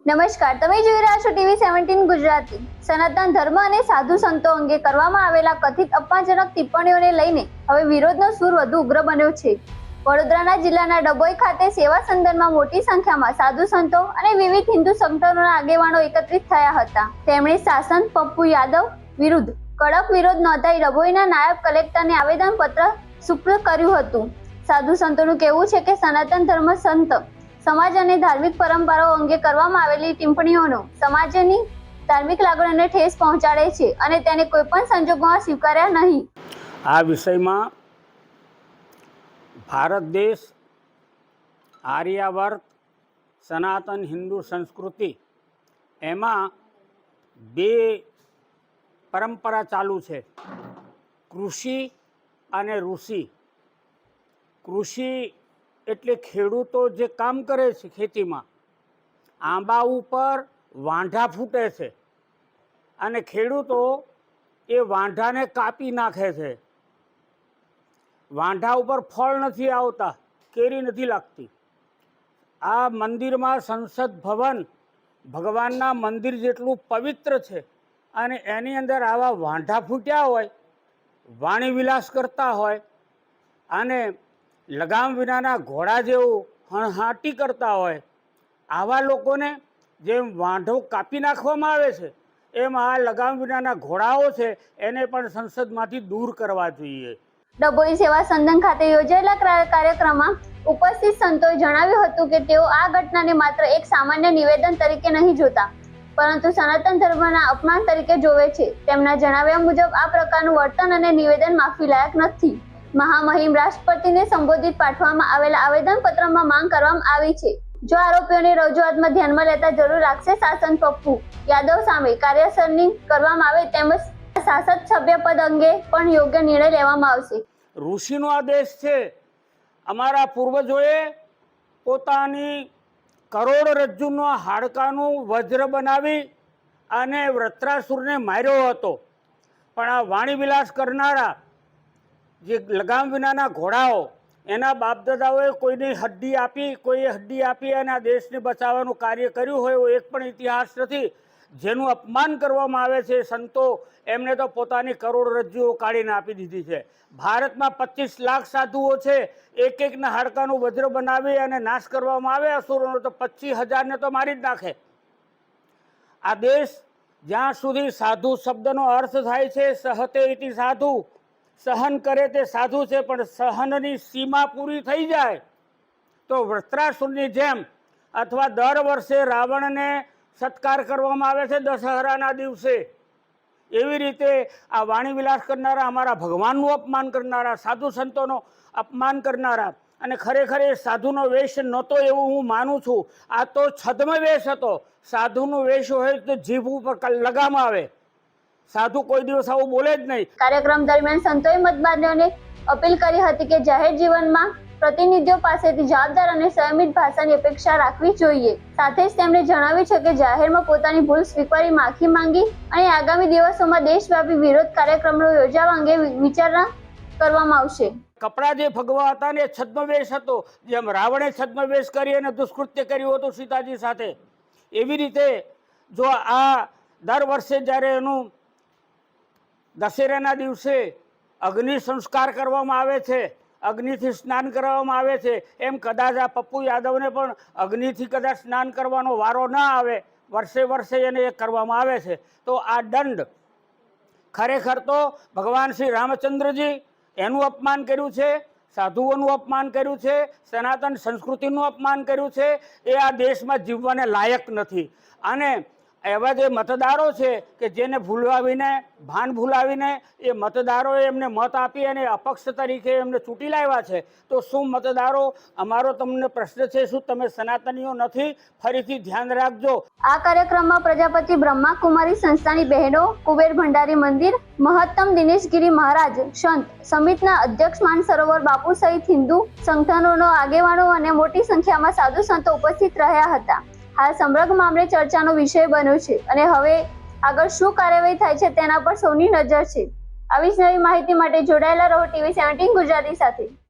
નમસ્કાર, તમે જોઈ રહ્યા છો ટીવી 17 ગુજરાતી। સનાતન ધર્મ અને સાધુ સંતો અંગે કરવામાં આવેલા કથિત અપમાનજનક ટિપ્પણીઓને લઈને હવે વિરોધનો સૂર વધુ ઉગ્ર બન્યો છે। વડોદરા જિલ્લાના ડભોઈ ખાતે સેવા સદનમાં મોટી સંખ્યામાં સાધુ સંતો અને વિવિધ હિન્દુ સંગઠનોના આગેવાનો એકત્રિત થયા હતા। તેમણે શાસન પપ્પુ યાદવ વિરુદ્ધ કડક વિરોધ નોંધાઈ ડભોઈના નાયબ કલેક્ટરને આવેદનપત્ર સુપ્રત કર્યું હતું। સાધુ સંતોનું કહેવું છે કે સનાતન ધર્મ સંત સમાજ અને ધાર્મિક પરંપરાઓ અંગે કરવામાં આવેલી ટિપ્પણીઓનો સમાજની ધાર્મિક લાગણીઓને ઠેસ પહોંચાડે છે અને તેને કોઈપણ સંજોગોમાં સ્વીકાર્યા નહીં। આ વિષયમાં ભારત દેશ, આર્યાવર્ત, સનાતન હિન્દુ સંસ્કૃતિ એમાં બે પરંપરા ચાલુ છે, કૃષિ અને ઋષિ। કૃષિ એટલે ખેડૂતો જે કામ કરે છે ખેતીમાં, આંબા ઉપર વાંઢા ફૂટે છે અને ખેડૂતો એ વાંઢાને કાપી નાખે છે। વાંઢા ઉપર ફળ નથી આવતા, કેરી નથી લાગતી। આ મંદિરમાં સંસદ ભવન ભગવાનના મંદિર જેટલું પવિત્ર છે અને એની અંદર આવા વાંઢા ફૂટ્યા હોય, વાણી વિલાસ કરતા હોય અને લગામ વિનાના ઘોડા જેવું હણહાટી કરતા હોય, આવા લોકોને જેમ વાંઢો કાપી નાખવામાં આવે છે એમ આ લગામ વિનાના ઘોડાઓ છે એને પણ સંસદમાંથી દૂર કરવા જોઈએ। ડભોઈ સેવા સદન ખાતે યોજાયેલા કાર્યક્રમમાં ઉપસ્થિત સંતોએ જણાવ્યું હતું કે તેઓ આ ઘટનાને માત્ર એક સામાન્ય નિવેદન તરીકે નહીં જોતા, પરંતુ સનાતન ધર્મના અપમાન તરીકે જોવે છે। તેમના જણાવ્યા મુજબ આ પ્રકારનું વર્તન અને નિવેદન માફી લાયક નથી। મહામહિમ રાષ્ટ્રપતિને સંબોધિત પાઠવવામાં આવેલા આવેદનપત્રમાં માંગ કરવામાં આવી છે, જો આરોપીઓની રજૂઆતમાં ધ્યાનમાં લેતા જરૂર લાગશે શાસન પપ્પુ યાદવ સામે કાર્યસરણી કરવામાં આવે તેમજ શાસક સભ્યપદ અંગે પણ યોગ્ય નિર્ણય લેવામાં આવશે। ઋષિનો આ દેશ છે। અમારા પૂર્વજોએ પોતાની કરોડરજ્જુનો હાડકાનું વજ્ર બનાવી અને વૃત્રાસુરને માર્યો હતો, પણ આ વાણી વિલાસ કરનારા જે લગામ વિનાના ઘોડાઓ, એના બાપદાદાઓએ કોઈની હડ્ડી આપી, કોઈએ હડ્ડી આપી અને આ દેશને બચાવવાનું કાર્ય કર્યું હોય એવો એક પણ ઇતિહાસ નથી। જેનું અપમાન કરવામાં આવે છે સંતો, એમને તો પોતાની કરોડરજ્જુઓ કાઢીને આપી દીધી છે। ભારતમાં 25 લાખ સાધુઓ છે, એક એકના હાડકાનું વજ્ર બનાવી અને નાશ કરવામાં આવે અસુરોનો તો 25,000ને તો મારી જ નાખે। આ દેશ જ્યાં સુધી સાધુ શબ્દનો અર્થ થાય છે સહતે ઇતિ સાધુ, સહન કરે તે સાધુ છે, પણ સહનની સીમા પૂરી થઈ જાય તો વૃત્રાસુરની જેમ અથવા દર વર્ષે રાવણને સત્કાર કરવામાં આવે છે દશહરાના દિવસે, એવી રીતે આ વાણી વિલાસ કરનારા, અમારા ભગવાનનું અપમાન કરનારા, સાધુ સંતોનો અપમાન કરનારા, અને ખરેખર એ સાધુનો વેશ નહોતો એવું હું માનું છું। આ તો છદ્મ વેશ હતો। સાધુનો વેશ હોય તો જીભ ઉપર લગામ આવે, સાધુ કોઈ દિવસ આવું બોલે જ નહીં। કાર્યક્રમ દરમિયાન સંતોએ મતદારોને અપીલ કરી હતી કે જાહેર જીવનમાં પ્રતિનિધિઓ પાસેથી જવાબદાર અને સંયમિત ભાષાની અપેક્ષા રાખવી જોઈએ। સાથે જ તેમણે જણાવ્યું છે કે જાહેરમાં પોતાની ભૂલ સ્વીકારી માફી માંગી અને આગામી દિવસોમાં દેશવ્યાપી વિરોધ કાર્યક્રમો યોજવા અંગે વિચારણા કરવામાં આવશે। કપડાં જે ભગવા હતા ને છદ્મવેશ હતો, જેમ રાવણે છદ્મવેશ કરી અને દુષ્કૃત્ય કર્યું હતું સીતાજી સાથે, એવી રીતે જો આ દર વર્ષે જ્યારે એનું દશેરાના દિવસે અગ્નિ સંસ્કાર કરવામાં આવે છે, અગ્નિથી સ્નાન કરવામાં આવે છે, એમ કદાચ આ પપ્પુ યાદવને પણ અગ્નિથી કદાચ સ્નાન કરવાનો વારો ના આવે, વર્ષે વર્ષે એને એ કરવામાં આવે છે, તો આ દંડ ખરેખર તો ભગવાન શ્રી રામચંદ્રજી એનું અપમાન કર્યું છે, સાધુઓનું અપમાન કર્યું છે, સનાતન સંસ્કૃતિનું અપમાન કર્યું છે, એ આ દેશમાં જીવવાને લાયક નથી। અને એવા જે મતદારો છે કે જેને ભૂલાવીને, ભાન ભૂલાવીને એ મતદારોએ એમને મત આપી અને અપક્ષ તરીકે એમને ચૂંટી લાવ્યા છે, તો શું મતદારો, અમારો તમને પ્રશ્ન છે, શું તમે સનાતનીઓ નથી? ફરીથી ધ્યાન રાખજો। આ કાર્યક્રમમાં પ્રજાપતિ બ્રહ્માકુમારી સંસ્થાની બહેનો, કુબેર ભંડારી મંદિર, મહત્તમ દિનેશગીરી મહારાજ સંત સમિતના અધ્યક્ષ માનસરોવર બાપુ સહિત હિન્દુ સંગઠનોનો આગેવાનો અને મોટી સંખ્યામાં સાધુ સંતો ઉપસ્થિત રહ્યા હતા। હાલ સમગ્ર મામલે ચર્ચાનો વિષય બન્યો છે અને હવે આગળ શું કાર્યવાહી થાય છે તેના પર સૌની નજર છે। આવી જ નવી માહિતી માટે જોડાયેલા રહો ટીવી 17 ગુજરાતી સાથે।